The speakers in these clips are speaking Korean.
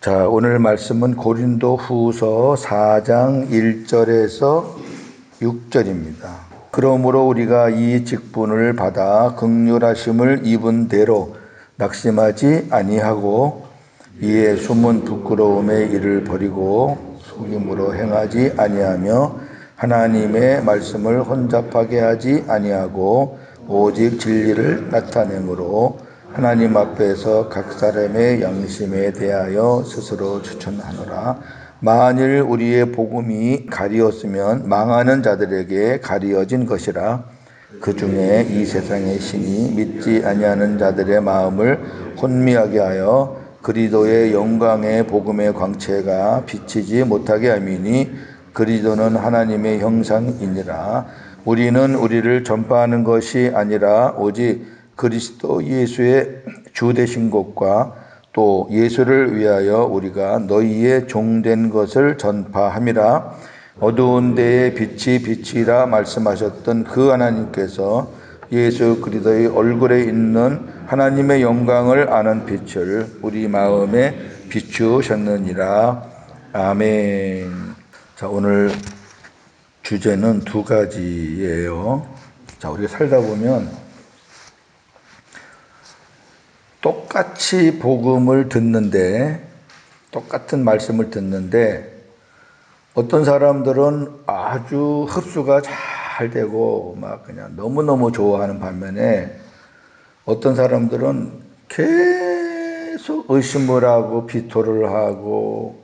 자, 오늘 말씀은 고린도 후서 4장 1절에서 6절입니다. 그러므로 우리가 이 직분을 받아 긍휼하심을 입은 대로 낙심하지 아니하고 이에 숨은 부끄러움의 일을 버리고 속임으로 행하지 아니하며 하나님의 말씀을 혼잡하게 하지 아니하고 오직 진리를 나타내므로 하나님 앞에서 각 사람의 양심에 대하여 스스로 추천하노라. 만일 우리의 복음이 가리었으면 망하는 자들에게 가리어진 것이라. 그 중에 이 세상의 신이 믿지 아니하는 자들의 마음을 혼미하게 하여 그리스도의 영광의 복음의 광채가 비치지 못하게 함이니 그리스도는 하나님의 형상이니라. 우리는 우리를 전파하는 것이 아니라 오직 그리스도 예수의 주 되신 것과 또 예수를 위하여 우리가 너희의 종된 것을 전파함이라. 어두운 데에 빛이 비치라 말씀하셨던 그 하나님께서 예수 그리스도의 얼굴에 있는 하나님의 영광을 아는 빛을 우리 마음에 비추셨느니라. 아멘. 자, 오늘 주제는 두 가지예요. 자, 우리가 살다 보면 똑같이 복음을 듣는데, 똑같은 말씀을 듣는데 어떤 사람들은 아주 흡수가 잘 되고 막 그냥 너무너무 좋아하는 반면에 어떤 사람들은 계속 의심을 하고 비토를 하고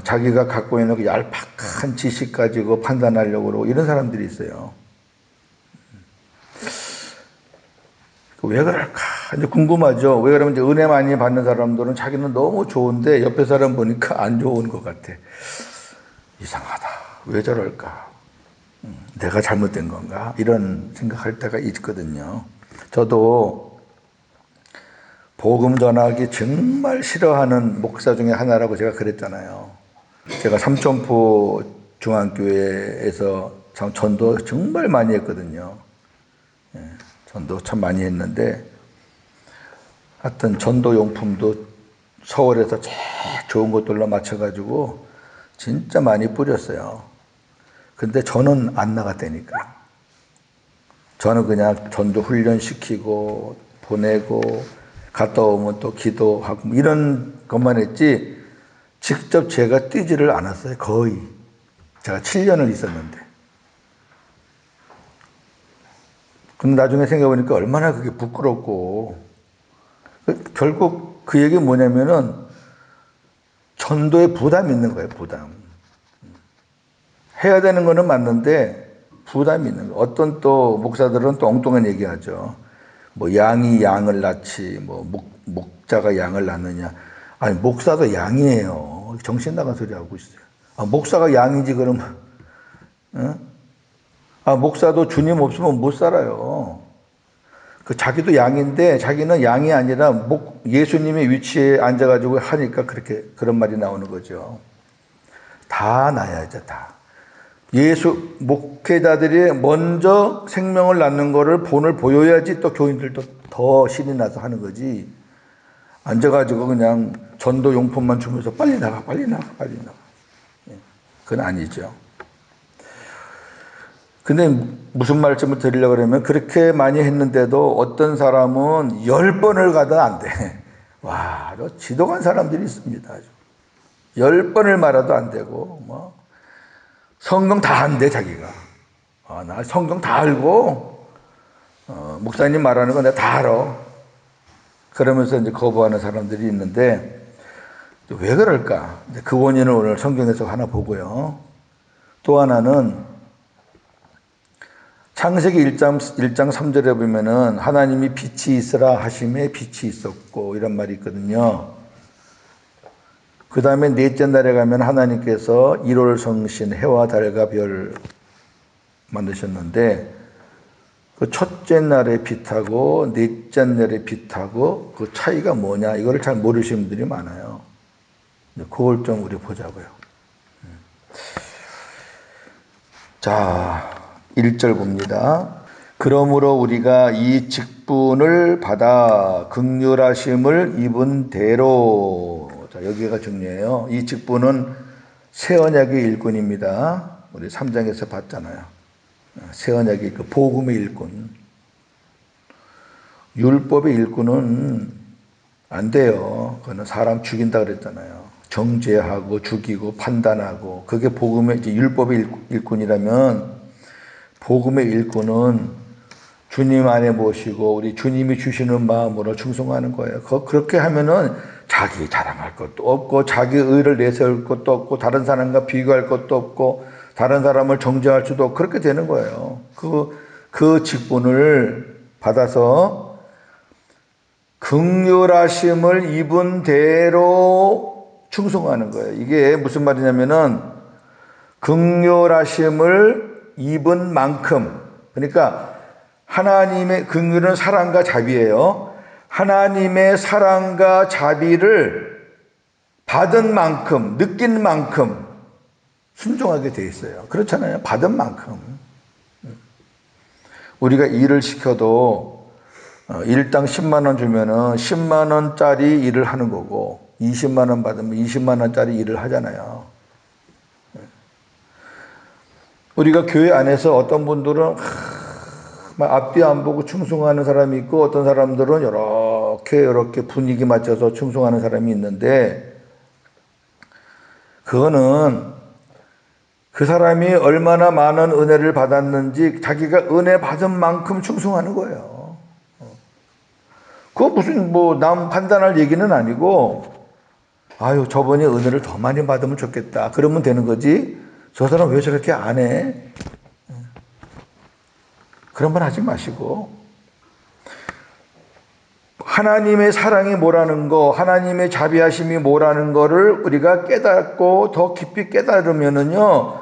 자기가 갖고 있는 그 얄팍한 지식 가지고 판단하려고 그러고 이런 사람들이 있어요. 왜 그럴까? 이제 궁금하죠. 왜 그러면 이제 은혜 많이 받는 사람들은 자기는 너무 좋은데 옆에 사람 보니까 안 좋은 것 같아. 이상하다. 왜 저럴까? 내가 잘못된 건가? 이런 생각할 때가 있거든요. 저도 복음 전하기 정말 싫어하는 목사 중에 하나라고 제가 그랬잖아요. 제가 삼천포 중앙교회에서 전도 정말 많이 했거든요. 전도 참 많이 했는데 하여튼 전도 용품도 서울에서 제일 좋은 것들로 맞춰가지고 진짜 많이 뿌렸어요. 근데 저는 안 나갔다니까. 저는 그냥 전도 훈련시키고 보내고 갔다 오면 또 기도하고 이런 것만 했지 직접 제가 뛰지를 않았어요. 거의. 제가 7년을 있었는데. 근데 나중에 생각해보니까 얼마나 그게 부끄럽고 결국 그 얘기 뭐냐면은 전도에 부담이 있는 거예요. 부담. 해야 되는 거는 맞는데 부담이 있는 거예요. 어떤 또 목사들은 또 엉뚱한 얘기하죠. 뭐 양이 양을 낳지 뭐 목자가 양을 낳느냐. 아니 목사도 양이에요. 정신 나간 소리 하고 있어요. 아, 목사가 양이지 그러면 목사도 주님 없으면 못 살아요. 그 자기도 양인데 자기는 양이 아니라 예수님의 위치에 앉아가지고 하니까 그렇게 그런 말이 나오는 거죠. 다 나야죠, 다. 목회자들이 먼저 생명을 낳는 거를 본을 보여야지 또 교인들도 더 신이 나서 하는 거지. 앉아가지고 그냥 전도 용품만 주면서 빨리 나가, 빨리 나가, 빨리 나가. 그건 아니죠. 근데 무슨 말씀을 드리려고 그러면 그렇게 많이 했는데도 어떤 사람은 10번을 가도 안 돼. 와, 지독한 사람들이 있습니다. 10번을 말아도 안 되고, 성경 다 안돼, 자기가. 나 성경 다 알고, 목사님 말하는 거 내가 다 알아. 그러면서 이제 거부하는 사람들이 있는데, 왜 그럴까? 그 원인을 오늘 성경에서 하나 보고요. 또 하나는 창세기 1장 3절에 보면은 하나님이 빛이 있으라 하심에 빛이 있었고 이런 말이 있거든요. 그 다음에 넷째 날에 가면 하나님께서 1월 성신 해와 달과 별 만드셨는데 그 첫째 날의 빛하고 넷째 날의 빛하고 그 차이가 뭐냐 이거를 잘 모르시는 분들이 많아요. 그걸 좀 우리 보자고요. 자, 1절 봅니다. 그러므로 우리가 이 직분을 받아 긍휼하심을 입은 대로. 자, 여기가 중요해요. 이 직분은 새 언약의 일꾼입니다. 우리 3장에서 봤잖아요. 새 언약의 일꾼, 복음의 일꾼. 율법의 일꾼은 안 돼요. 그거는 사람 죽인다 그랬잖아요. 정죄하고 죽이고 판단하고, 그게 복음의, 이제 율법의 일꾼이라면, 복음의 일꾼은 주님 안에 모시고 우리 주님이 주시는 마음으로 충성하는 거예요. 그렇게 하면은 자기 자랑할 것도 없고, 자기 의를 내세울 것도 없고, 다른 사람과 비교할 것도 없고, 다른 사람을 정죄할 수도 없고, 그렇게 되는 거예요. 그 직분을 받아서 긍휼하심을 입은 대로 충성하는 거예요. 이게 무슨 말이냐면은, 긍휼하심을 입은 만큼, 그러니까 하나님의 긍휼은 사랑과 자비예요. 하나님의 사랑과 자비를 받은 만큼, 느낀 만큼 순종하게 돼 있어요. 그렇잖아요. 받은 만큼. 우리가 일을 시켜도 일당 10만 원 주면은 10만 원짜리 일을 하는 거고, 20만 원 받으면 20만 원짜리 일을 하잖아요. 우리가 교회 안에서 어떤 분들은 앞뒤 안 보고 충성하는 사람이 있고, 어떤 사람들은 이렇게 분위기 맞춰서 충성하는 사람이 있는데, 그거는 그 사람이 얼마나 많은 은혜를 받았는지 자기가 은혜 받은 만큼 충성하는 거예요. 그거 무슨 남 판단할 얘기는 아니고, 아유 저번에 은혜를 더 많이 받으면 좋겠다 그러면 되는 거지, 저 사람 왜 저렇게 안 해? 그런 말 하지 마시고, 하나님의 사랑이 뭐라는 거, 하나님의 자비하심이 뭐라는 거를 우리가 깨닫고 더 깊이 깨달으면은요,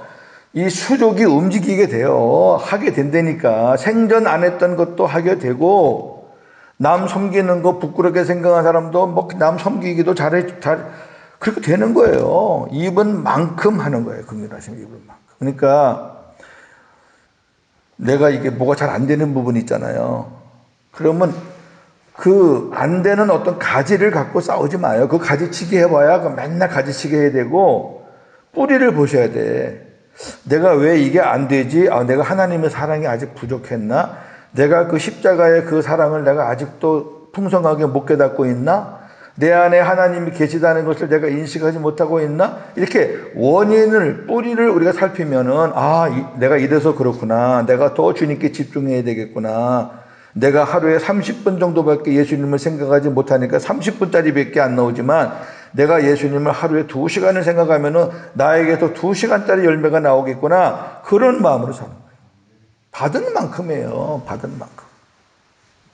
이 수족이 움직이게 돼요. 하게 된다니까. 생전 안 했던 것도 하게 되고, 남 섬기는 거 부끄럽게 생각한 사람도 남 섬기기도 그렇게 되는 거예요. 입은 만큼 하는 거예요. 긍휼하심 입은 만큼. 그러니까 내가 이게 뭐가 잘 안 되는 부분이 있잖아요. 그러면 그 안 되는 어떤 가지를 갖고 싸우지 마요. 그 가지치기 해봐야 그 맨날 가지치기 해야 되고, 뿌리를 보셔야 돼. 내가 왜 이게 안 되지? 내가 하나님의 사랑이 아직 부족했나? 내가 그 십자가의 그 사랑을 내가 아직도 풍성하게 못 깨닫고 있나? 내 안에 하나님이 계시다는 것을 내가 인식하지 못하고 있나? 이렇게 뿌리를 우리가 살피면은, 내가 이래서 그렇구나. 내가 더 주님께 집중해야 되겠구나. 내가 하루에 30분 정도밖에 예수님을 생각하지 못하니까 30분짜리 밖에 안 나오지만, 내가 예수님을 하루에 2시간을 생각하면은 나에게서 2시간짜리 열매가 나오겠구나. 그런 마음으로 사는 거예요. 받은 만큼이에요. 받은 만큼.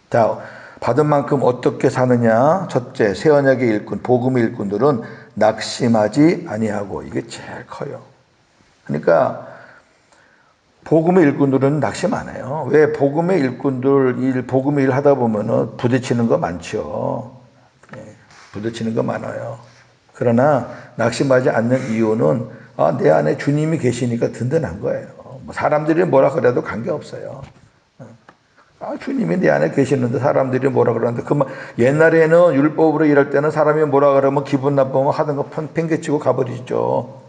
자, 받은 만큼 어떻게 사느냐? 첫째, 새 언약의 일꾼, 복음의 일꾼들은 낙심하지 아니하고, 이게 제일 커요. 그러니까 복음의 일꾼들은 낙심 안 해요. 왜? 복음의 일꾼들 복음의 일 하다 보면은 부딪히는 거 많죠. 부딪히는 거 많아요. 그러나 낙심하지 않는 이유는 내 안에 주님이 계시니까 든든한 거예요. 사람들이 뭐라 그래도 관계없어요. 주님이 내 안에 계시는데 사람들이 뭐라 그러는데, 옛날에는 율법으로 일할 때는 사람이 뭐라 그러면 기분 나쁘면 하던 거 팽개치고 가버리죠.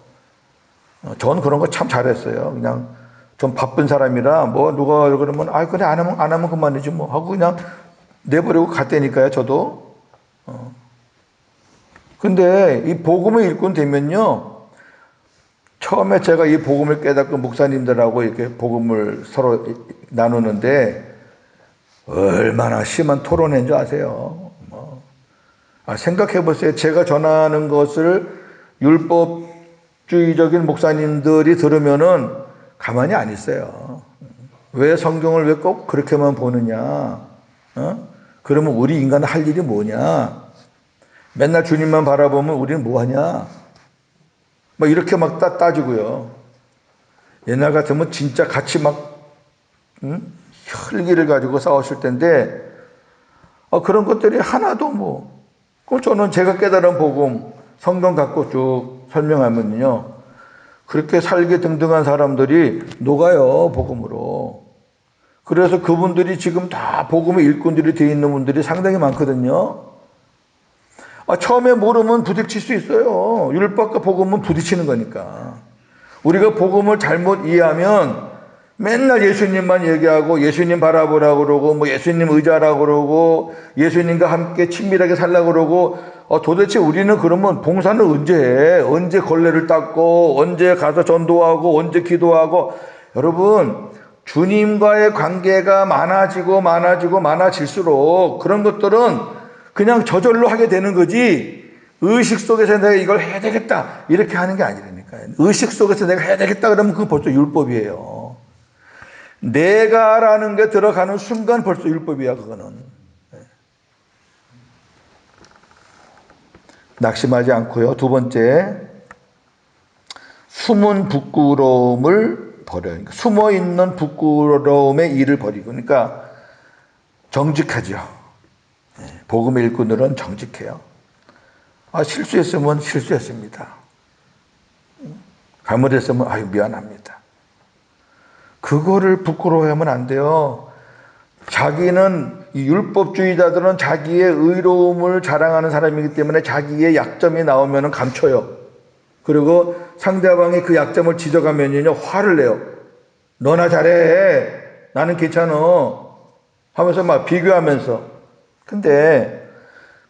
전 그런 거 참 잘했어요. 그냥 좀 바쁜 사람이라 누가 그러면 그래 안 하면 그만이지 하고 그냥 내버리고 갔다니까요. 저도. 근데 이 복음의 일꾼 되면요, 처음에 제가 이 복음을 깨닫고 목사님들하고 이렇게 복음을 서로 나누는데 얼마나 심한 토론인 줄 아세요? 생각해 보세요. 제가 전하는 것을 율법주의적인 목사님들이 들으면은 가만히 안 있어요. 왜 성경을 왜 꼭 그렇게만 보느냐? 그러면 우리 인간은 할 일이 뭐냐? 맨날 주님만 바라보면 우리는 뭐하냐? 이렇게 따지고요. 옛날 같으면 진짜 같이 혈기를 가지고 싸웠을 텐데, 그런 것들이 하나도 저는 제가 깨달은 복음, 성경 갖고 쭉 설명하면요, 그렇게 살기 등등한 사람들이 녹아요, 복음으로. 그래서 그분들이 지금 다 복음의 일꾼들이 되어 있는 분들이 상당히 많거든요. 처음에 모르면 부딪힐 수 있어요. 율법과 복음은 부딪히는 거니까. 우리가 복음을 잘못 이해하면 맨날 예수님만 얘기하고 예수님 바라보라고 그러고 뭐 예수님 의지하라고 그러고 예수님과 함께 친밀하게 살라고 그러고 도대체 우리는 그러면 봉사는 언제 해? 언제 걸레를 닦고 언제 가서 전도하고 언제 기도하고. 여러분, 주님과의 관계가 많아질수록 그런 것들은 그냥 저절로 하게 되는 거지, 의식 속에서 내가 이걸 해야 되겠다 이렇게 하는 게 아니라니까요. 의식 속에서 내가 해야 되겠다 그러면 그건 벌써 율법이에요. 내가라는 게 들어가는 순간 벌써 율법이야, 그거는. 낙심하지 않고요. 두 번째, 숨은 부끄러움을 버려요. 그러니까 숨어 있는 부끄러움의 일을 버리고, 그러니까 정직하죠. 복음의 일꾼들은 정직해요. 실수했으면 실수했습니다. 잘못했으면 미안합니다. 그거를 부끄러워하면 안 돼요. 자기는, 이 율법주의자들은 자기의 의로움을 자랑하는 사람이기 때문에 자기의 약점이 나오면 감춰요. 그리고 상대방이 그 약점을 지적하면요, 화를 내요. 너나 잘해, 나는 괜찮아 하면서 막 비교하면서. 근데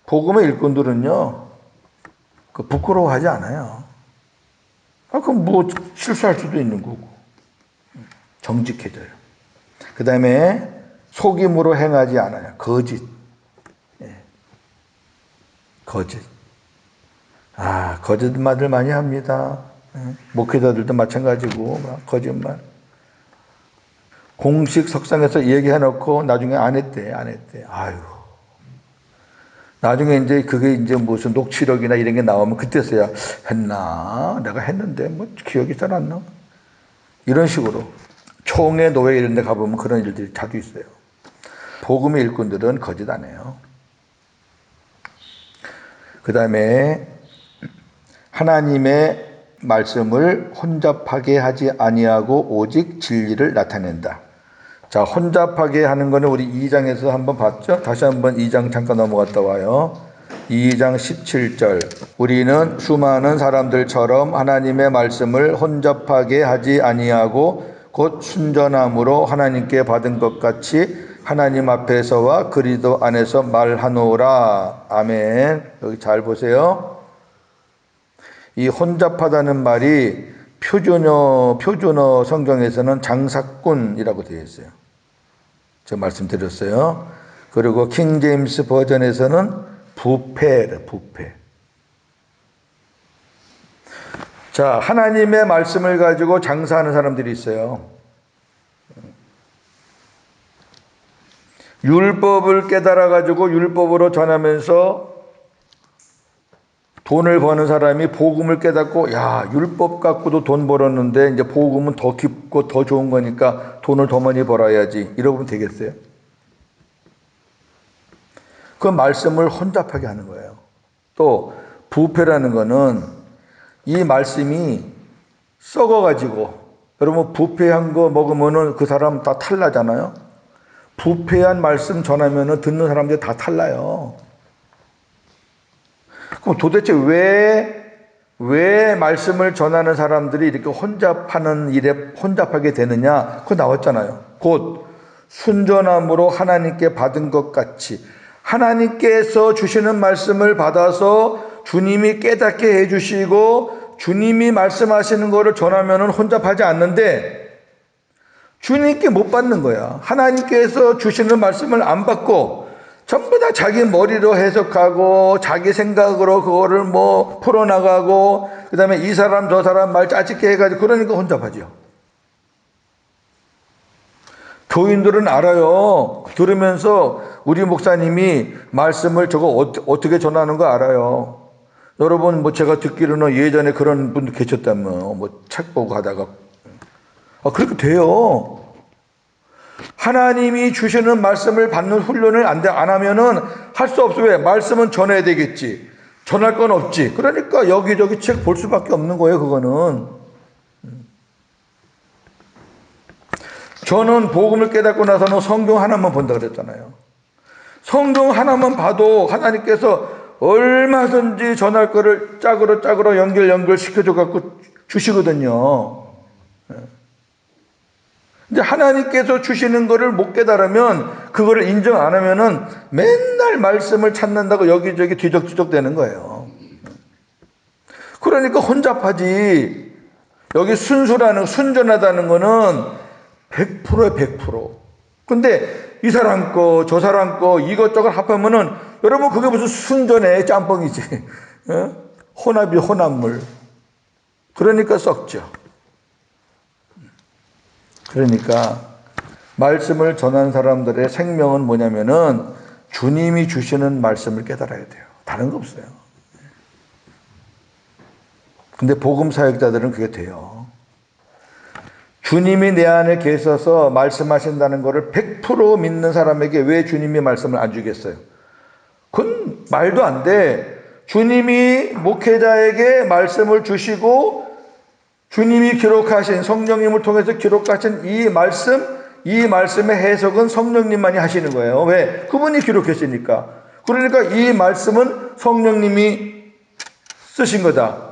복음의 일꾼들은요, 부끄러워하지 않아요. 그럼 뭐 실수할 수도 있는 거고. 정직해져요. 그 다음에 속임으로 행하지 않아요. 거짓. 거짓. 거짓말들 많이 합니다. 목회자들도 마찬가지고, 거짓말. 공식 석상에서 얘기해놓고 나중에 안 했대. 나중에 이제 그게 이제 무슨 녹취록이나 이런 게 나오면 그때서야 했나? 내가 했는데 뭐 기억이 잘 안 나? 이런 식으로. 총회 노회 이런 데 가보면 그런 일들이 자주 있어요. 복음의 일꾼들은 거짓 안 해요. 그 다음에 하나님의 말씀을 혼잡하게 하지 아니하고 오직 진리를 나타낸다. 자, 혼잡하게 하는 거는 우리 2장에서 한번 봤죠? 다시 한번 2장 잠깐 넘어갔다 와요. 2장 17절. 우리는 수많은 사람들처럼 하나님의 말씀을 혼잡하게 하지 아니하고 곧 순전함으로 하나님께 받은 것 같이 하나님 앞에서와 그리스도 안에서 말하노라. 아멘. 여기 잘 보세요. 이 혼잡하다는 말이 표준어 성경에서는 장사꾼이라고 되어 있어요. 제가 말씀드렸어요. 그리고 킹 제임스 버전에서는 부패. 자, 하나님의 말씀을 가지고 장사하는 사람들이 있어요. 율법을 깨달아 가지고 율법으로 전하면서 돈을 버는 사람이 복음을 깨닫고, 율법 갖고도 돈 벌었는데 이제 복음은 더 깊고 더 좋은 거니까 돈을 더 많이 벌어야지, 이러면 되겠어요? 그 말씀을 혼잡하게 하는 거예요. 또 부패라는 거는 이 말씀이 썩어가지고, 여러분 부패한 거 먹으면은 그 사람 다 탈나잖아요. 부패한 말씀 전하면은 듣는 사람들이 다 탈나요. 그럼 도대체 왜 말씀을 전하는 사람들이 이렇게 혼잡하는 일에 혼잡하게 되느냐? 그거 나왔잖아요. 곧 순전함으로 하나님께 받은 것 같이. 하나님께서 주시는 말씀을 받아서 주님이 깨닫게 해주시고 주님이 말씀하시는 거를 전하면 혼잡하지 않는데, 주님께 못 받는 거야. 하나님께서 주시는 말씀을 안 받고 전부 다 자기 머리로 해석하고 자기 생각으로 그거를 뭐 풀어나가고, 그 다음에 이 사람 저 사람 말 짜집게 해가지고, 그러니까 혼잡하죠. 교인들은 알아요. 들으면서 우리 목사님이 말씀을 저거 어떻게 전하는 거 알아요. 여러분, 뭐 제가 듣기로는 예전에 그런 분도 계셨다며, 뭐 책 보고 하다가. 그렇게 돼요. 하나님이 주시는 말씀을 받는 훈련을 안 하면은 할 수 없어. 왜? 말씀은 전해야 되겠지. 전할 건 없지. 그러니까 여기저기 책 볼 수밖에 없는 거예요, 그거는. 저는 복음을 깨닫고 나서는 성경 하나만 본다 그랬잖아요. 성경 하나만 봐도 하나님께서 얼마든지 전할 거를 짝으로 연결시켜줘 갖고 주시거든요. 이제 하나님께서 주시는 거를 못 깨달으면, 그거를 인정 안 하면은 맨날 말씀을 찾는다고 여기저기 뒤적뒤적 되는 거예요. 그러니까 혼잡하지. 여기 순전하다는 거는 100%에 100%. 근데 이 사람 거, 저 사람 거, 이것저것 합하면은, 여러분, 그게 무슨 순전해? 짬뽕이지. 혼합이 혼합물. 그러니까 썩죠. 그러니까 말씀을 전한 사람들의 생명은 뭐냐면은 주님이 주시는 말씀을 깨달아야 돼요. 다른 거 없어요. 근데 복음 사역자들은 그게 돼요. 주님이 내 안에 계셔서 말씀하신다는 것을 100% 믿는 사람에게 왜 주님이 말씀을 안 주겠어요? 그건 말도 안 돼. 주님이 목회자에게 말씀을 주시고 주님이 기록하신, 성령님을 통해서 기록하신 이 말씀의 해석은 성령님만이 하시는 거예요. 왜? 그분이 기록했으니까. 그러니까 이 말씀은 성령님이 쓰신 거다.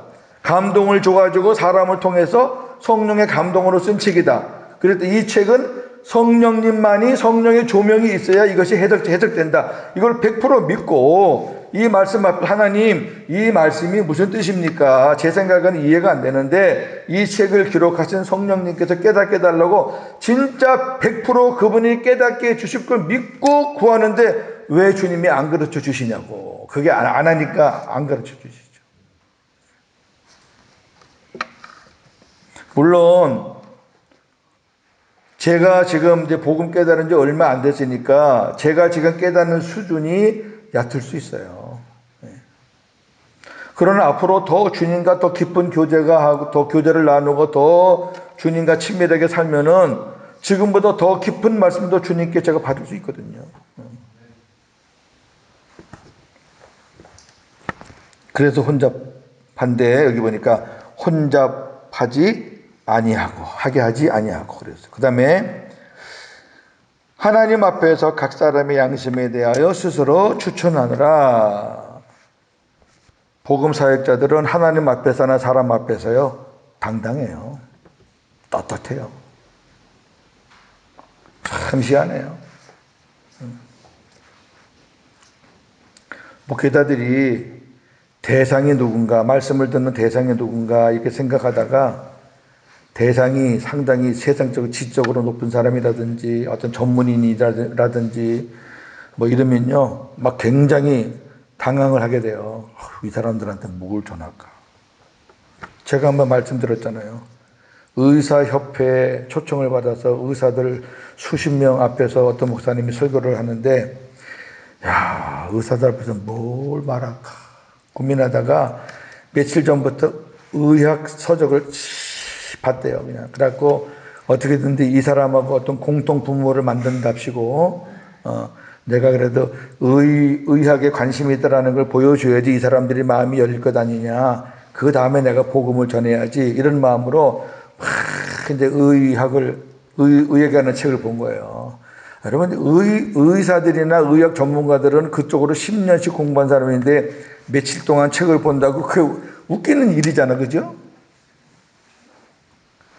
감동을 줘가지고 사람을 통해서 성령의 감동으로 쓴 책이다. 그래서 이 책은 성령님만이, 성령의 조명이 있어야 이것이 해석된다. 이걸 100% 믿고, 이 말씀 앞에 하나님, 이 말씀이 무슨 뜻입니까? 제 생각은 이해가 안 되는데 이 책을 기록하신 성령님께서 깨닫게 해달라고 진짜 100% 그분이 깨닫게 해주실 걸 믿고 구하는데 왜 주님이 안 가르쳐 주시냐고. 그게 안 하니까 안 가르쳐 주시죠. 물론 제가 지금 이제 복음 깨달은 지 얼마 안 됐으니까 제가 지금 깨닫는 수준이 얕을 수 있어요. 그러나 앞으로 더 주님과 더 깊은 교제가 하고 더 교제를 나누고 더 주님과 친밀하게 살면은 지금보다 더 깊은 말씀도 주님께 제가 받을 수 있거든요. 그래서 혼잡한데 여기 보니까 혼잡하지 아니하고 하게 하지 아니하고 그래서 그 다음에 하나님 앞에서 각 사람의 양심에 대하여 스스로 추천하느라. 복음 사역자들은 하나님 앞에서나 사람 앞에서요 당당해요. 떳떳해요. 참 희한해요. 목회자들이 대상이 누군가, 말씀을 듣는 대상이 누군가 이렇게 생각하다가 대상이 상당히 세상적으로 지적으로 높은 사람이라든지 어떤 전문인이라든지 뭐 이러면요 막 굉장히 당황을 하게 돼요. 이 사람들한테 뭘 전할까? 제가 한번 말씀드렸잖아요. 의사협회에 초청을 받아서 의사들 수십 명 앞에서 어떤 목사님이 설교를 하는데 야, 의사들 앞에서 뭘 말할까 고민하다가 며칠 전부터 의학 서적을 봤대요. 그냥 그래갖고 어떻게든지 이 사람하고 어떤 공통 분모를 만든답시고 내가 그래도 의학에 관심이 있다라는 걸 보여줘야지 이 사람들이 마음이 열릴 것 아니냐. 그 다음에 내가 복음을 전해야지. 이런 마음으로 막 이제 의학에 관한 책을 본 거예요. 여러분, 의사들이나 의학 전문가들은 그쪽으로 10년씩 공부한 사람인데 며칠 동안 책을 본다고 그게 웃기는 일이잖아. 그죠?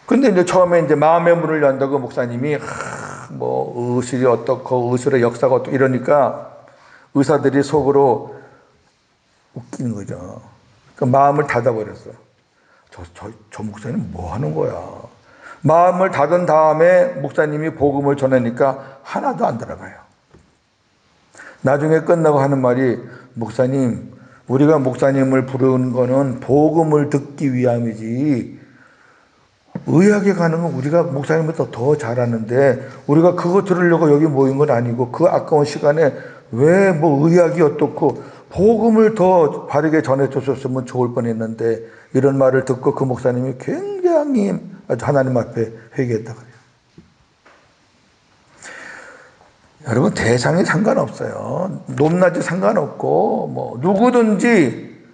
근데 이제 처음에 이제 마음의 문을 연다고 목사님이 뭐 의술이 어떻고 의술의 역사가 어떻고 이러니까 의사들이 속으로 웃기는 거죠. 그 마음을 닫아버렸어요. 저 목사님 뭐 하는 거야. 마음을 닫은 다음에 목사님이 복음을 전하니까 하나도 안 들어가요. 나중에 끝나고 하는 말이 목사님 우리가 목사님을 부르는 거는 복음을 듣기 위함이지 의학에 가는 건 우리가 목사님보다 더 잘하는데 우리가 그거 들으려고 여기 모인 건 아니고 그 아까운 시간에 왜 뭐 의학이 어떻고 복음을 더 바르게 전해줬었으면 좋을 뻔했는데 이런 말을 듣고 그 목사님이 굉장히 하나님 앞에 회개했다 그래요. 여러분 대상이 상관없어요. 높낮이 상관없고 뭐 누구든지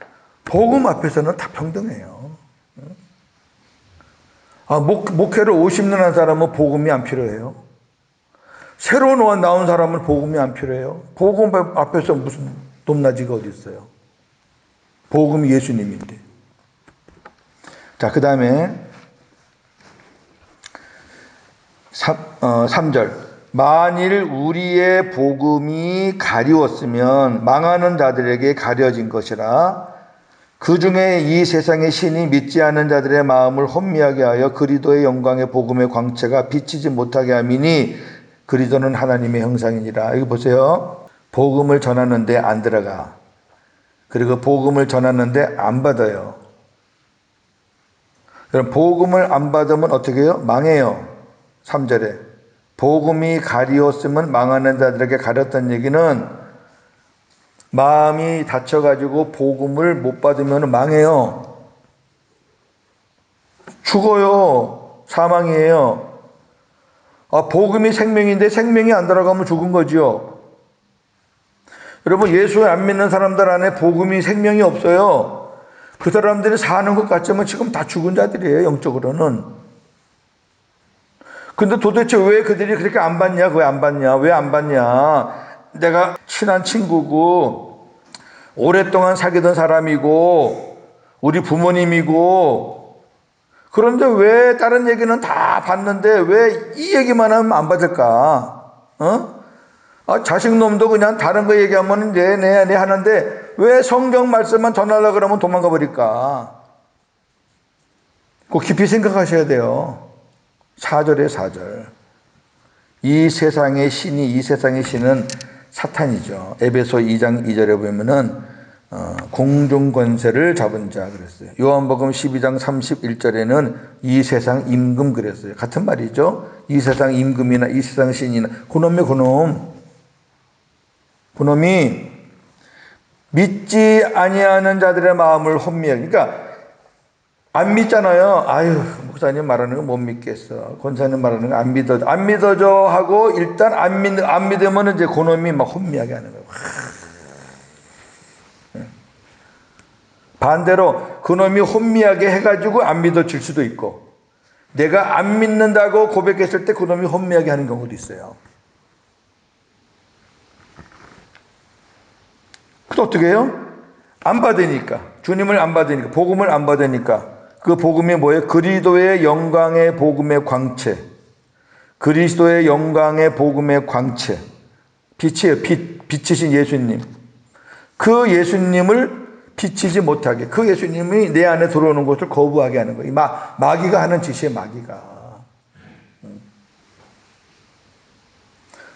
복음 앞에서는 다 평등해요. 목회를 50년 한 사람은 복음이 안 필요해요. 새로 나온 사람은 복음이 안 필요해요. 복음 앞에서 무슨 높낮이가 어디 있어요. 복음이 예수님인데. 자, 그 다음에 3절. 만일 우리의 복음이 가리웠으면 망하는 자들에게 가려진 것이라. 그 중에 이 세상의 신이 믿지 않는 자들의 마음을 혼미하게 하여 그리스도의 영광의 복음의 광채가 비치지 못하게 함이니 그리스도는 하나님의 형상이니라. 여기 보세요. 복음을 전하는데 안 들어가. 그리고 복음을 전하는데 안 받아요. 그럼 복음을 안 받으면 어떻게 해요? 망해요. 3절에 복음이 가리웠으면 망하는 자들에게 가렸다는 얘기는 마음이 닫혀가지고 복음을 못 받으면 망해요. 죽어요. 사망이에요. 복음이 생명인데 생명이 안 들어가면 죽은 거죠. 여러분, 예수 안 믿는 사람들 안에 복음이 생명이 없어요. 그 사람들이 사는 것 같지만 지금 다 죽은 자들이에요. 영적으로는. 근데 도대체 왜 그들이 그렇게 안 받냐? 왜 안 받냐? 왜 안 받냐? 내가 친한 친구고 오랫동안 사귀던 사람이고 우리 부모님이고 그런데 왜 다른 얘기는 다 받는데 왜 이 얘기만 하면 안 받을까? 자식놈도 그냥 다른 거 얘기하면 네 하는데 왜 성경 말씀만 전하려고 그러면 도망가 버릴까? 꼭 깊이 생각하셔야 돼요. 4절에 4절. 이 세상의 신은 사탄이죠. 에베소 2장 2절에 보면은 공중권세를 잡은 자 그랬어요. 요한복음 12장 31절에는 이 세상 임금 그랬어요. 같은 말이죠. 이 세상 임금이나 이 세상 신이나 그놈이 믿지 아니하는 자들의 마음을 혼미하게. 그러니까 안 믿잖아요. 아유, 목사님 말하는 거 못 믿겠어. 권사님 말하는 거 안 믿어줘 하고 일단 안 믿으면 이제 그놈이 막 혼미하게 하는 거예요. 반대로 그놈이 혼미하게 해가지고 안 믿어질 수도 있고 내가 안 믿는다고 고백했을 때 그놈이 혼미하게 하는 경우도 있어요. 그래서 어떻게 해요? 안 받으니까. 주님을 안 받으니까. 복음을 안 받으니까. 그 복음이 뭐예요? 그리스도의 영광의 복음의 광채. 그리스도의 영광의 복음의 광채. 빛이에요. 빛이신 예수님. 그 예수님을 비치지 못하게, 그 예수님이 내 안에 들어오는 것을 거부하게 하는 거예요. 마귀가 하는 짓이에요. 마귀가.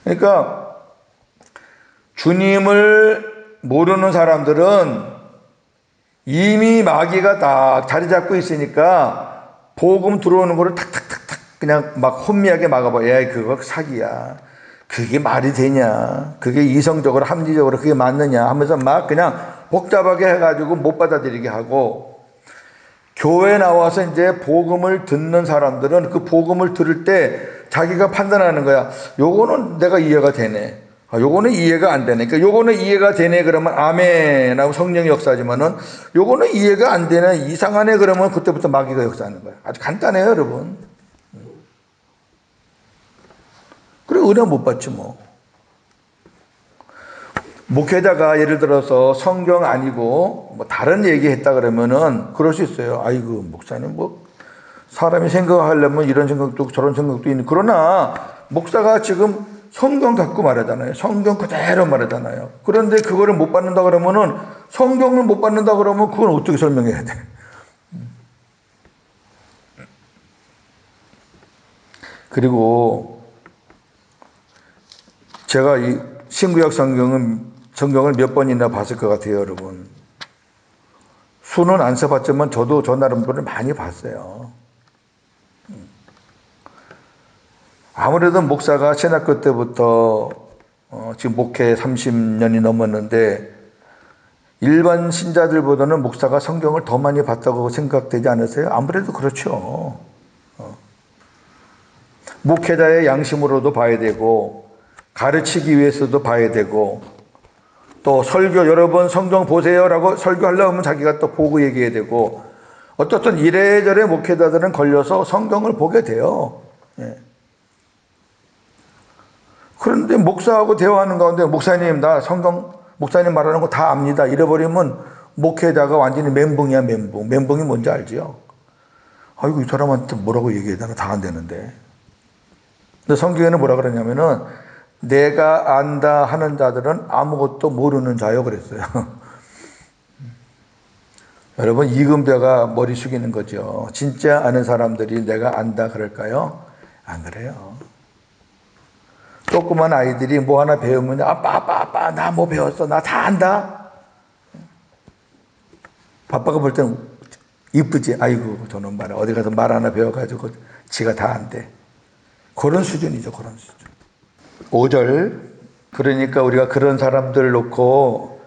그러니까 주님을 모르는 사람들은 이미 마귀가 딱 자리 잡고 있으니까 복음 들어오는 거를 탁탁탁탁 그냥 막 혼미하게 막아봐. 야, 그거 사기야. 그게 말이 되냐? 그게 이성적으로 합리적으로 그게 맞느냐? 하면서 막 그냥 복잡하게 해가지고 못 받아들이게 하고, 교회 나와서 이제 복음을 듣는 사람들은 그 복음을 들을 때 자기가 판단하는 거야. 요거는 내가 이해가 되네. 요거는 이해가 안 되네. 그러니까 요거는 이해가 되네 그러면 아멘 하고 성령이 역사하지만은 요거는 이해가 안 되네, 이상하네 그러면 그때부터 마귀가 역사하는 거야. 아주 간단해요, 여러분. 그래 은혜 못 받지 뭐. 목회자가 예를 들어서 성경 아니고 뭐 다른 얘기 했다 그러면은 그럴 수 있어요. 아이고 목사님 뭐 사람이 생각하려면 이런 생각도 저런 생각도 있는. 그러나 목사가 지금 성경 갖고 말하잖아요. 성경 그대로 말하잖아요. 그런데 그거를 못 받는다 그러면은, 성경을 못 받는다 그러면 그건 어떻게 설명해야 돼? 그리고 제가 이 신구약 성경을 몇 번이나 봤을 것 같아요, 여러분. 수는 안 써봤지만 저도 저 나름대로 많이 봤어요. 아무래도 목사가 신학교 때부터 지금 목회 30년이 넘었는데 일반 신자들보다는 목사가 성경을 더 많이 봤다고 생각되지 않으세요? 아무래도 그렇죠. 목회자의 양심으로도 봐야 되고 가르치기 위해서도 봐야 되고 또 설교 여러 번 성경 보세요라고 설교하려고 하면 자기가 또 보고 얘기해야 되고 어떻든 이래저래 목회자들은 걸려서 성경을 보게 돼요. 예. 그런데 목사하고 대화하는 가운데 목사님 나 성경 목사님 말하는 거 다 압니다 이래버리면 목회자가 완전히 멘붕이야, 멘붕. 멘붕이 뭔지 알지요? 아이고, 이 사람한테 뭐라고 얘기해야 되나? 다 안 되는데. 근데 성경에는 뭐라 그러냐면은, 내가 안다 하는 자들은 아무것도 모르는 자요, 그랬어요. 여러분, 이금배가 머리 숙이는 거죠. 진짜 아는 사람들이 내가 안다 그럴까요? 안 그래요. 조그만 아이들이 뭐 하나 배우면, 아빠, 나 뭐 배웠어? 나 다 안다? 아빠가 볼 때는 이쁘지? 아이고, 저놈 말아. 어디 가서 말 하나 배워가지고 지가 다 안대. 그런 수준이죠, 그런 수준. 5절. 그러니까 우리가 그런 사람들 놓고,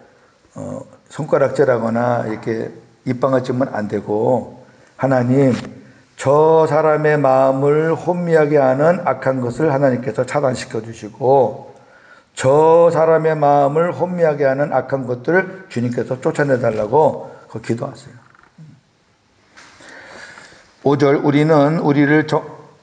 손가락질하거나 이렇게 입방을 찌면 안 되고, 하나님, 저 사람의 마음을 혼미하게 하는 악한 것을 하나님께서 차단시켜 주시고, 저 사람의 마음을 혼미하게 하는 악한 것들을 주님께서 쫓아내달라고 기도하세요. 5절, 우리는 우리를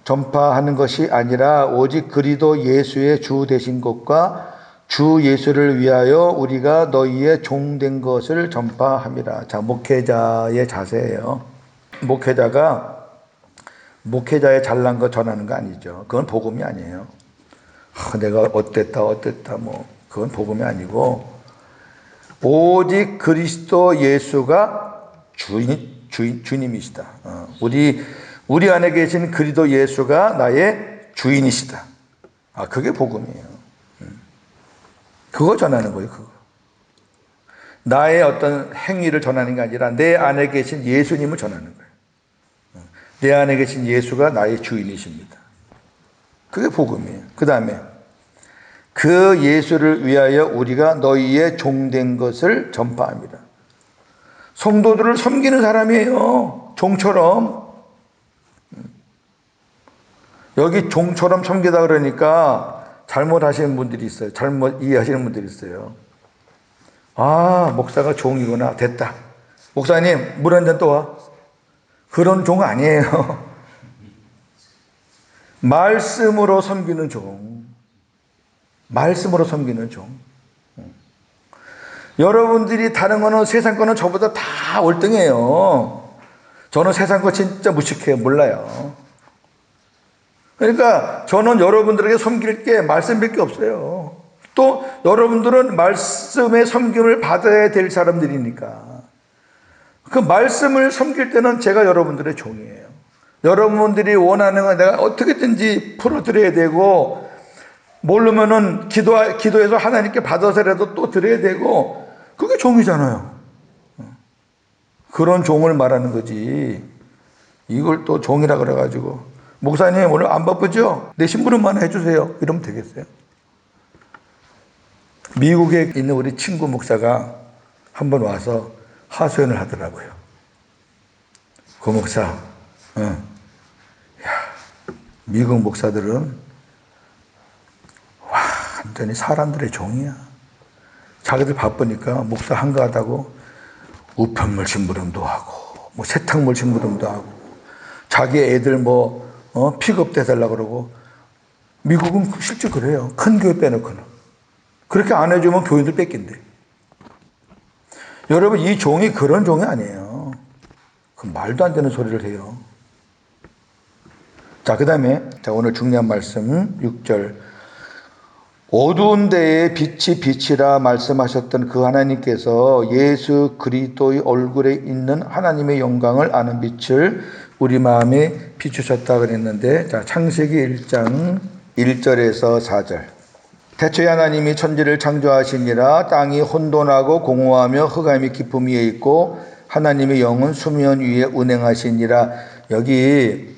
전파하는 것이 아니라 오직 그리스도 예수의 주 되신 것과 주 예수를 위하여 우리가 너희의 종된 것을 전파함이라. 자, 목회자의 자세예요. 목회자의 잘난 거 전하는 거 아니죠. 그건 복음이 아니에요. 내가 어땠다 뭐 그건 복음이 아니고, 오직 그리스도 예수가 주님이시다. 우리 안에 계신 그리스도 예수가 나의 주인이시다. 그게 복음이에요. 그거 전하는 거예요. 그거. 나의 어떤 행위를 전하는 게 아니라 내 안에 계신 예수님을 전하는 거예요. 내 안에 계신 예수가 나의 주인이십니다. 그게 복음이에요. 그 다음에 그 예수를 위하여 우리가 너희의 종된 것을 전파합니다. 성도들을 섬기는 사람이에요. 종처럼. 여기 종처럼 섬기다 그러니까 잘못하시는 분들이 있어요. 잘못 이해하시는 분들이 있어요. 목사가 종이구나. 됐다. 목사님, 물 한 잔 또 와. 그런 종 아니에요. 말씀으로 섬기는 종. 말씀으로 섬기는 종. 여러분들이 다른 거는 세상 거는 저보다 다 월등해요. 저는 세상 거 진짜 무식해요. 몰라요. 그러니까 저는 여러분들에게 섬길 게 말씀밖에 없어요. 또 여러분들은 말씀의 섬김을 받아야 될 사람들이니까. 그 말씀을 섬길 때는 제가 여러분들의 종이에요. 여러분들이 원하는 건 내가 어떻게든지 풀어드려야 되고, 모르면은 기도해서 하나님께 받아서라도 또 드려야 되고, 그게 종이잖아요. 그런 종을 말하는 거지. 이걸 또 종이라 그래가지고, 목사님 오늘 안 바쁘죠? 내 심부름만 해주세요. 이러면 되겠어요? 미국에 있는 우리 친구 목사가 한번 와서 하소연을 하더라고요. 그 목사, 미국 목사들은 완전히 사람들의 종이야. 자기들 바쁘니까 목사 한가하다고 우편물 심부름도 하고, 뭐 세탁물 심부름도 하고, 자기 애들 픽업돼 달라고 그러고. 미국은 실제 그래요. 큰 교회 빼놓고는. 그렇게 안 해주면 교인들 뺏긴대. 여러분, 이 종이 그런 종이 아니에요. 그 말도 안 되는 소리를 해요. 자, 그 다음에 오늘 중요한 말씀 6절. 어두운 데에 빛이 빛이라 말씀하셨던 그 하나님께서 예수 그리스도의 얼굴에 있는 하나님의 영광을 아는 빛을 우리 마음에 비추셨다 그랬는데, 자, 창세기 1장 1절에서 4절. 태초에 하나님이 천지를 창조하시니라. 땅이 혼돈하고 공허하며 흑암이 깊음 위에 있고 하나님의 영은 수면 위에 운행하시니라. 여기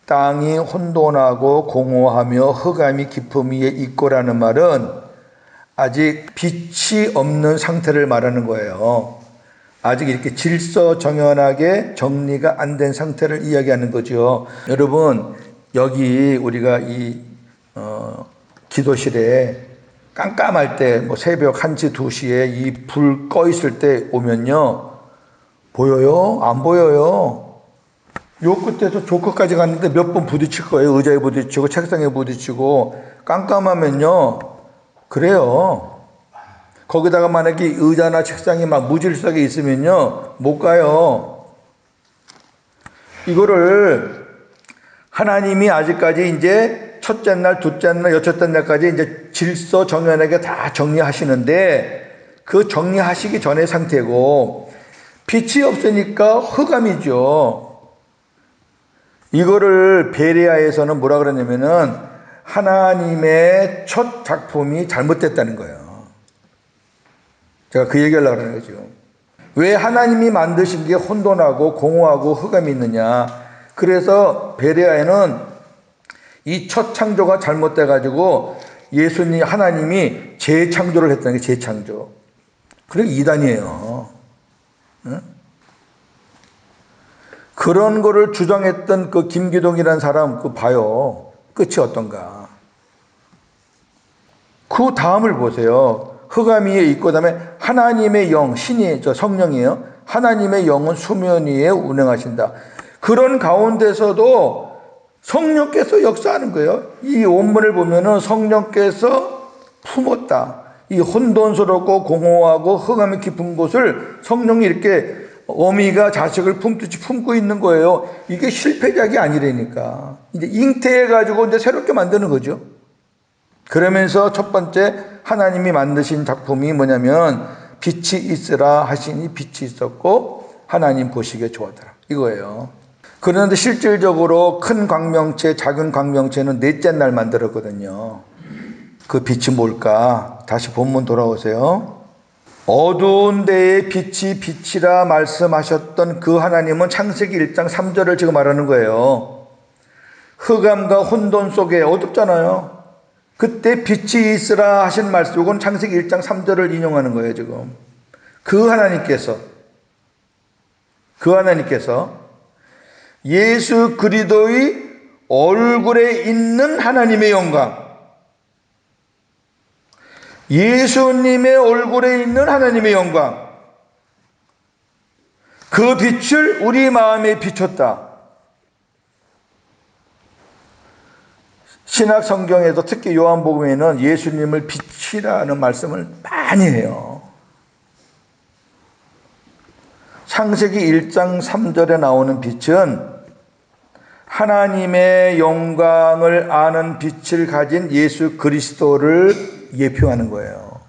땅이 혼돈하고 공허하며 흑암이 깊음 위에 있고라는 말은 아직 빛이 없는 상태를 말하는 거예요. 아직 이렇게 질서정연하게 정리가 안 된 상태를 이야기하는 거죠. 여러분, 여기 우리가 기도실에 깜깜할 때, 새벽 1시, 2시에 이 불 꺼 있을 때 오면요, 보여요? 안 보여요? 요 끝에서 저 끝까지 갔는데 몇 번 부딪힐 거예요. 의자에 부딪히고 책상에 부딪히고. 깜깜하면요, 그래요. 거기다가 만약에 의자나 책상이 막 무질서하게 있으면요, 못 가요. 이거를 하나님이 아직까지 이제 첫째 날, 둘째 날, 여섯째 날까지 이제 질서 정연하게 다 정리하시는데 그 정리하시기 전의 상태고 빛이 없으니까 흑암이죠. 이거를 베레아에서는 뭐라 그러냐면은 하나님의 첫 작품이 잘못됐다는 거예요. 제가 그 얘기를 하려고 그러는 거죠. 왜 하나님이 만드신 게 혼돈하고 공허하고 흑암이 있느냐. 그래서 베레아에는 이 첫 창조가 잘못돼가지고 예수님, 하나님이 재창조를 했다는 게 재창조. 그게 이단이에요. 응? 그런 거를 주장했던 그 김기동이라는 사람, 그 봐요. 끝이 어떤가. 그 다음을 보세요. 흑암 위에 있고, 그 다음에 하나님의 영, 신이, 저 성령이에요. 하나님의 영은 수면 위에 운행하신다. 그런 가운데서도 성령께서 역사하는 거예요. 이 원문을 보면은 성령께서 품었다. 이 혼돈스럽고 공허하고 흑암이 깊은 곳을 성령이 이렇게 어미가 자식을 품듯이 품고 있는 거예요. 이게 실패작이 아니라니까. 이제 잉태해가지고 이제 새롭게 만드는 거죠. 그러면서 첫 번째 하나님이 만드신 작품이 뭐냐면 빛이 있으라 하시니 빛이 있었고 하나님 보시기에 좋았더라. 이거예요. 그런데 실질적으로 큰 광명체, 작은 광명체는 넷째 날 만들었거든요. 그 빛이 뭘까? 다시 본문 돌아오세요. 어두운 데에 빛이 빛이라 말씀하셨던 그 하나님은 창세기 1장 3절을 지금 말하는 거예요. 흑암과 혼돈 속에 어둡잖아요. 그때 빛이 있으라 하신 말씀, 이건 창세기 1장 3절을 인용하는 거예요, 지금. 그 하나님께서 예수 그리스도의 얼굴에 있는 하나님의 영광, 예수님의 얼굴에 있는 하나님의 영광, 그 빛을 우리 마음에 비췄다. 신약 성경에서 특히 요한복음에는 예수님을 빛이라는 말씀을 많이 해요. 창세기 1장 3절에 나오는 빛은 하나님의 영광을 아는 빛을 가진 예수 그리스도를 예표하는 거예요.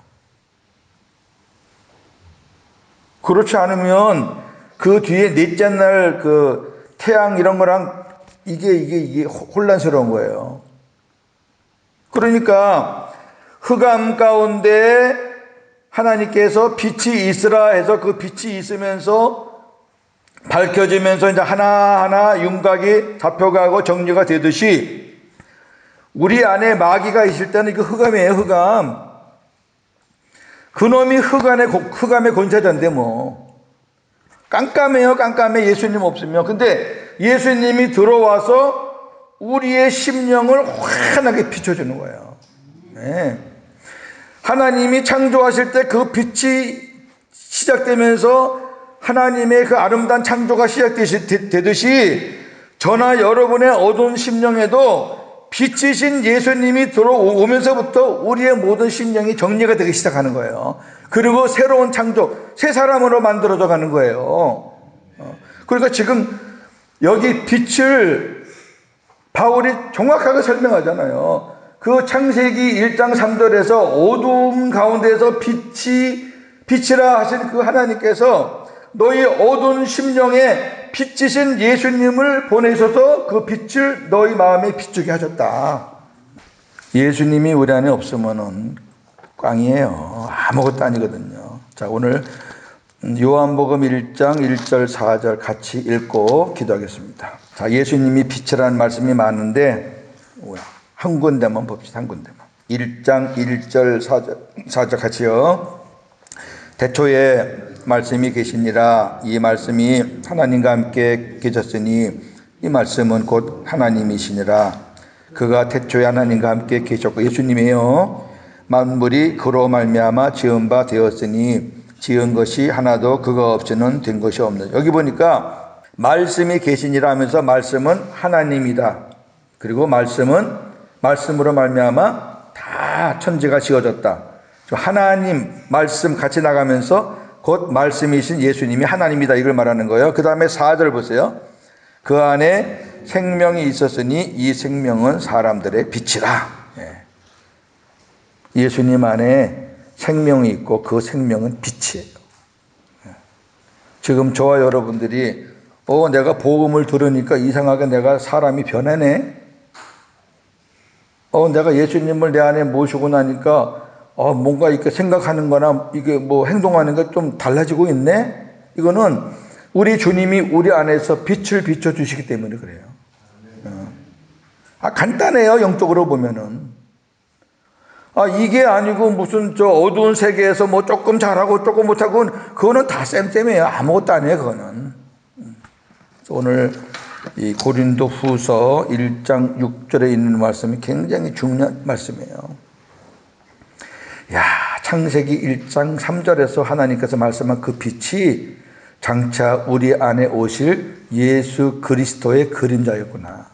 그렇지 않으면 그 뒤에 넷째 날 그 태양 이런 거랑 이게 혼란스러운 거예요. 그러니까 흑암 가운데 하나님께서 빛이 있으라 해서 그 빛이 있으면서 밝혀지면서 이제 하나하나 윤곽이 잡혀가고 정리가 되듯이 우리 안에 마귀가 있을 때는 이거 흑암이에요, 흑암. 그놈이 흑암의 권세자인데 뭐. 깜깜해요, 깜깜해. 예수님 없으면. 근데 예수님이 들어와서 우리의 심령을 환하게 비춰주는 거예요. 네. 하나님이 창조하실 때 그 빛이 시작되면서 하나님의 그 아름다운 창조가 시작되듯이 저나 여러분의 어두운 심령에도 빛이신 예수님이 들어오면서부터 우리의 모든 심령이 정리가 되기 시작하는 거예요. 그리고 새로운 창조, 새 사람으로 만들어져 가는 거예요. 그러니까 지금 여기 빛을 바울이 정확하게 설명하잖아요. 그 창세기 1장 3절에서 어두움 가운데에서 빛이라 하신 그 하나님께서 너희 어두운 심령에 빛이신 예수님을 보내셔서 그 빛을 너희 마음에 비추게 하셨다. 예수님이 우리 안에 없으면은 꽝이에요. 아무것도 아니거든요. 자, 오늘 요한복음 1장 1절 4절 같이 읽고 기도하겠습니다. 자, 예수님이 빛이라는 말씀이 많은데 한 군데만 봅시다. 한 군데만. 1장 1절 4절 같이요. 태초에 말씀이 계시니라. 이 말씀이 하나님과 함께 계셨으니 이 말씀은 곧 하나님이시니라. 그가 태초에 하나님과 함께 계셨고, 예수님이에요. 만물이 그로 말미암아 지은 바 되었으니 지은 것이 하나도 그가 없이는 된 것이 없는. 여기 보니까 말씀이 계시니라 하면서 말씀은 하나님이다. 그리고 말씀으로 말미암아 다 천지가 지어졌다. 하나님 말씀 같이 나가면서 곧 말씀이신 예수님이 하나님이다, 이걸 말하는 거예요. 그 다음에 4절 보세요. 그 안에 생명이 있었으니 이 생명은 사람들의 빛이라. 예수님 안에 생명이 있고 그 생명은 빛이에요. 지금 저와 여러분들이 내가 복음을 들으니까 이상하게 내가 사람이 변하네. 내가 예수님을 내 안에 모시고 나니까 뭔가 이렇게 생각하는 거나 이게 뭐 행동하는 게 좀 달라지고 있네. 이거는 우리 주님이 우리 안에서 빛을 비춰주시기 때문에 그래요. 간단해요, 영적으로 보면은. 이게 아니고 무슨 저 어두운 세계에서 뭐 조금 잘하고 조금 못하고 그거는 다 쌤쌤이에요. 아무것도 아니에요, 그거는. 오늘 이 고린도 후서 1장 6절에 있는 말씀이 굉장히 중요한 말씀이에요. 창세기 1장 3절에서 하나님께서 말씀한 그 빛이 장차 우리 안에 오실 예수 그리스도의 그림자였구나.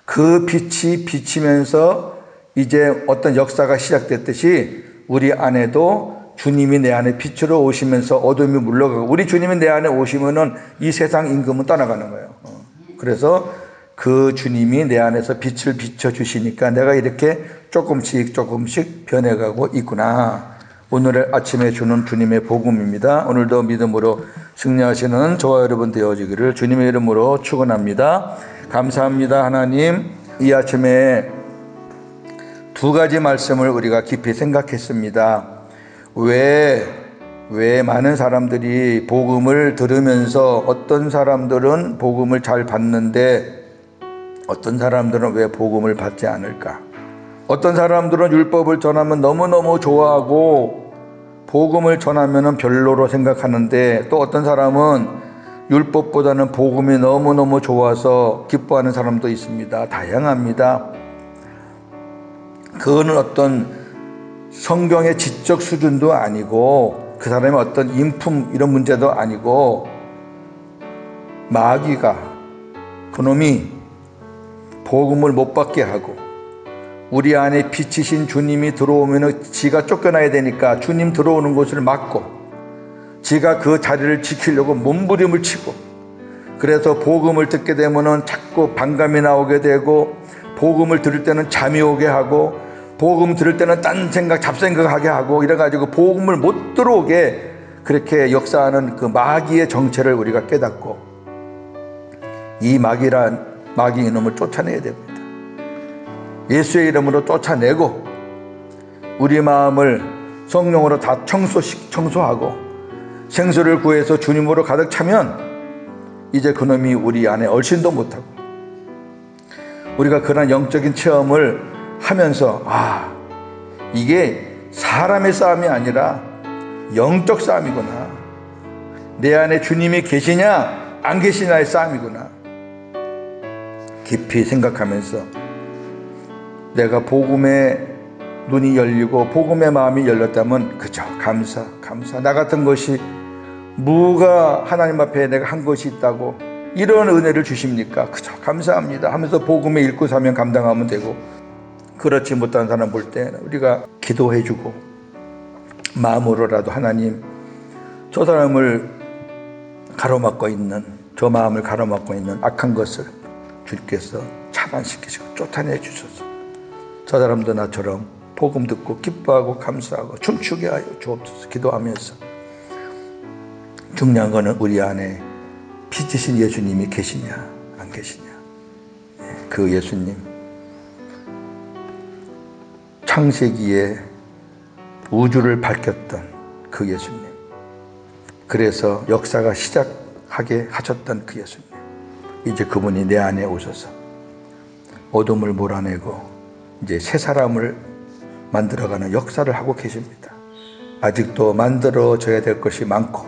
그 빛이 비치면서 이제 어떤 역사가 시작됐듯이 우리 안에도 주님이 내 안에 빛으로 오시면서 어둠이 물러가고, 우리 주님이 내 안에 오시면은 이 세상 임금은 떠나가는 거예요. 그래서 그 주님이 내 안에서 빛을 비춰주시니까 내가 이렇게 조금씩 변해가고 있구나. 오늘 아침에 주는 주님의 복음입니다. 오늘도 믿음으로 승리하시는 저와 여러분 되어지기를 주님의 이름으로 축원합니다. 감사합니다. 하나님, 이 아침에 두 가지 말씀을 우리가 깊이 생각했습니다. 왜 많은 사람들이 복음을 들으면서 어떤 사람들은 복음을 잘 받는데 어떤 사람들은 왜 복음을 받지 않을까? 어떤 사람들은 율법을 전하면 너무너무 좋아하고 복음을 전하면 별로로 생각하는데, 또 어떤 사람은 율법보다는 복음이 너무너무 좋아서 기뻐하는 사람도 있습니다. 다양합니다. 그거는 어떤 성경의 지적 수준도 아니고 그 사람의 어떤 인품 이런 문제도 아니고, 마귀가 그놈이 복음을 못 받게 하고 우리 안에 빛이신 주님이 들어오면 지가 쫓겨나야 되니까 주님 들어오는 곳을 막고 지가 그 자리를 지키려고 몸부림을 치고, 그래서 복음을 듣게 되면 자꾸 반감이 나오게 되고, 복음을 들을 때는 잠이 오게 하고, 복음 들을 때는 딴 생각 잡생각하게 하고, 이래가지고 복음을 못 들어오게 그렇게 역사하는 그 마귀의 정체를 우리가 깨닫고 이 마귀 이놈을 쫓아내야 됩니다. 예수의 이름으로 쫓아내고 우리 마음을 성령으로 다 청소하고 생수를 구해서 주님으로 가득 차면 이제 그놈이 우리 안에 얼씬도 못하고, 우리가 그런 영적인 체험을 하면서 이게 사람의 싸움이 아니라 영적 싸움이구나, 내 안에 주님이 계시냐 안 계시냐의 싸움이구나 깊이 생각하면서 내가 복음의 눈이 열리고 복음의 마음이 열렸다면 그저 감사. 나 같은 것이 뭐가 하나님 앞에 내가 한 것이 있다고 이런 은혜를 주십니까? 그저 감사합니다 하면서 복음에 읽고 사면 감당하면 되고, 그렇지 못한 사람 볼 때 우리가 기도해주고 마음으로라도 하나님, 저 사람을 가로막고 있는, 저 마음을 가로막고 있는 악한 것을 주께서 차단시키시고 쫓아내 주셔서 저 사람도 나처럼 복음 듣고 기뻐하고 감사하고 춤추게 하여 주옵소서. 기도하면서 중요한 거는 우리 안에 빛이신 예수님이 계시냐 안 계시냐. 그 예수님, 창세기에 우주를 밝혔던 그 예수님, 그래서 역사가 시작하게 하셨던 그 예수님, 이제 그분이 내 안에 오셔서 어둠을 몰아내고 이제 새 사람을 만들어가는 역사를 하고 계십니다. 아직도 만들어져야 될 것이 많고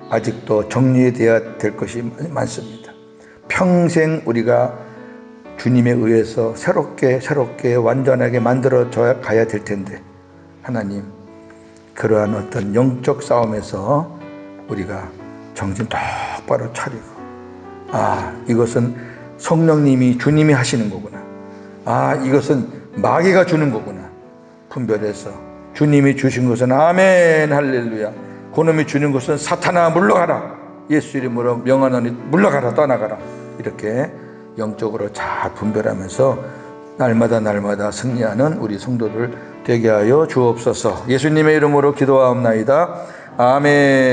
아직도 정리되어야 될 것이 많습니다. 평생 우리가 주님에 의해서 새롭게 완전하게 만들어져 가야 될 텐데, 하나님, 그러한 어떤 영적 싸움에서 우리가 정신 똑바로 차리고, 이것은 성령님이 주님이 하시는 거구나, 이것은 마귀가 주는 거구나 분별해서 주님이 주신 것은 아멘 할렐루야. 그놈이 주는 것은 사탄아 물러가라. 예수 이름으로 명하노니 물러가라 떠나가라. 이렇게 영적으로 잘 분별하면서 날마다 승리하는 우리 성도들 되게 하여 주옵소서. 예수님의 이름으로 기도하옵나이다. 아멘.